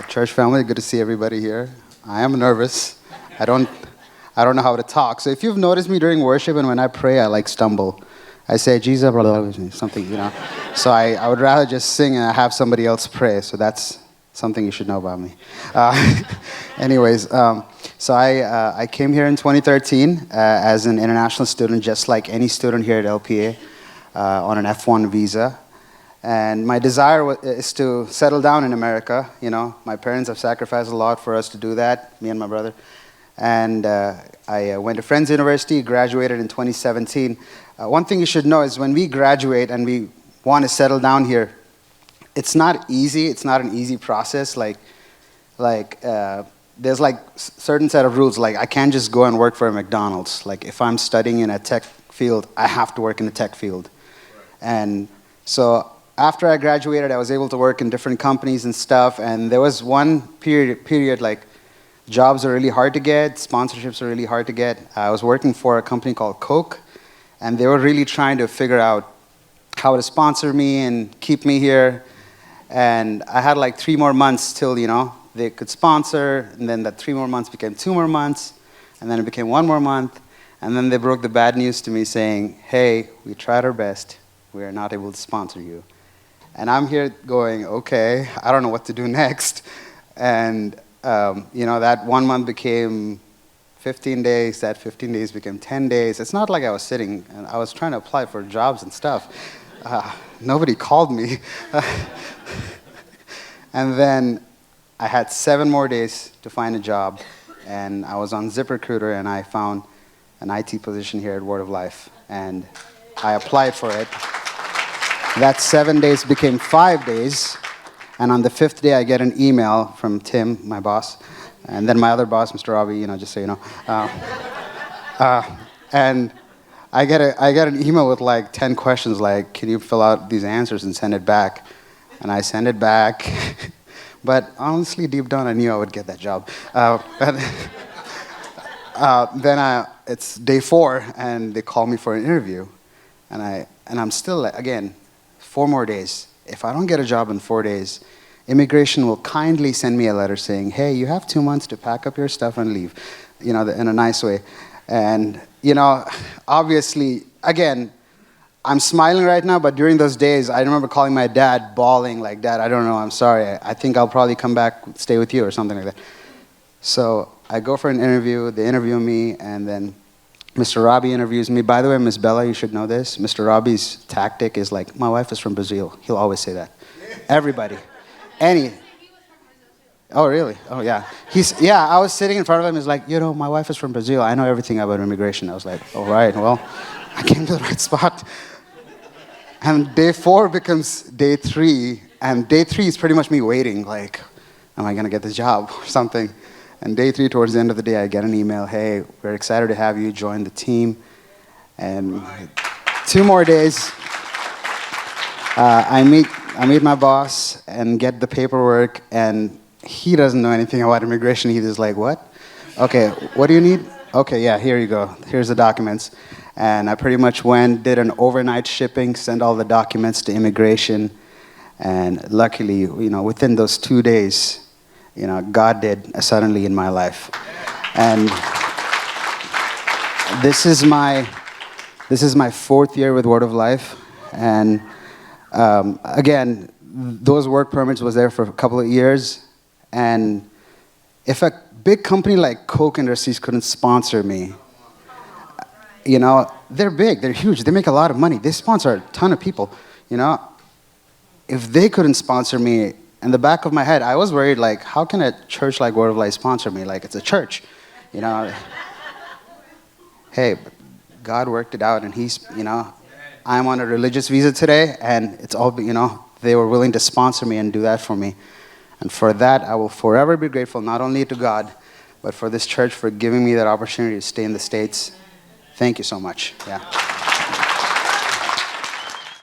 Church family, good to see everybody here. I am nervous. I don't, I don't know how to talk. So if you've noticed me during worship and when I pray, I stumble. I say, Jesus, something. So I would rather just sing and have somebody else pray. So that's something you should know about me. Anyways, so I came here in 2013 as an international student, just like any student here at LPA, on an F1 visa. And my desire is to settle down in America. My parents have sacrificed a lot for us to do that, me and my brother. And I went to Friends University, graduated in 2017. One thing you should know is when we graduate and we want to settle down here, it's not easy. It's not an easy process. There's certain set of rules. I can't just go and work for a McDonald's. If I'm studying in a tech field, I have to work in the tech field. And so after I graduated, I was able to work in different companies and stuff, and there was one period jobs are really hard to get, sponsorships are really hard to get. I was working for a company called Coke, and they were really trying to figure out how to sponsor me and keep me here. And I had 3 more months till, they could sponsor, and then that 3 more months became 2 more months, and then it became 1 more month, and then they broke the bad news to me saying, hey, we tried our best, we are not able to sponsor you. And I'm here going, okay, I don't know what to do next. And, that 1 month became 15 days, that 15 days became 10 days. It's not like I was sitting, and I was trying to apply for jobs and stuff. Nobody called me. And then I had 7 more days to find a job, and I was on ZipRecruiter, and I found an IT position here at Word of Life, and I applied for it. That 7 days became 5 days, and on the 5th day, I get an email from Tim, my boss, and then my other boss, Mr. Robbie, just so you know. And I get an email with 10 questions, can you fill out these answers and send it back? And I send it back, but honestly, deep down, I knew I would get that job. Then it's day 4, and they call me for an interview, and I'm still, again, 4 more days. If I don't get a job in 4 days, immigration will kindly send me a letter saying, hey, you have 2 months to pack up your stuff and leave, in a nice way. And, obviously, again, I'm smiling right now, but during those days, I remember calling my dad, bawling Dad, I don't know, I'm sorry. I think I'll probably come back, stay with you or something like that. So I go for an interview, they interview me, and then Mr. Robbie interviews me. By the way, Miss Bella, you should know this. Mr. Robbie's tactic is my wife is from Brazil. He'll always say that. Everybody. Oh, really? Oh, yeah. I was sitting in front of him. He's like, my wife is from Brazil. I know everything about immigration. I was like, all right, well, I came to the right spot. And day 4 becomes day 3. And day 3 is pretty much me waiting, am I going to get this job or something? And day 3, towards the end of the day, I get an email, hey, we're excited to have you join the team. And 2 more days, I meet my boss and get the paperwork, and he doesn't know anything about immigration. He's just like, what? Okay, what do you need? Okay, yeah, here you go. Here's the documents. And I pretty much went, did an overnight shipping, sent all the documents to immigration. And luckily, within those 2 days, God did suddenly in my life. And this is my 4th year with Word of Life. And again, those work permits was there for a couple of years. And if a big company like Coke Industries couldn't sponsor me, they're big, they're huge, they make a lot of money, they sponsor a ton of people, if they couldn't sponsor me, in the back of my head, I was worried, how can a church like Word of Life sponsor me? It's a church, Hey, God worked it out, and He's, I'm on a religious visa today, and it's all, they were willing to sponsor me and do that for me. And for that, I will forever be grateful, not only to God, but for this church for giving me that opportunity to stay in the States. Thank you so much. Yeah.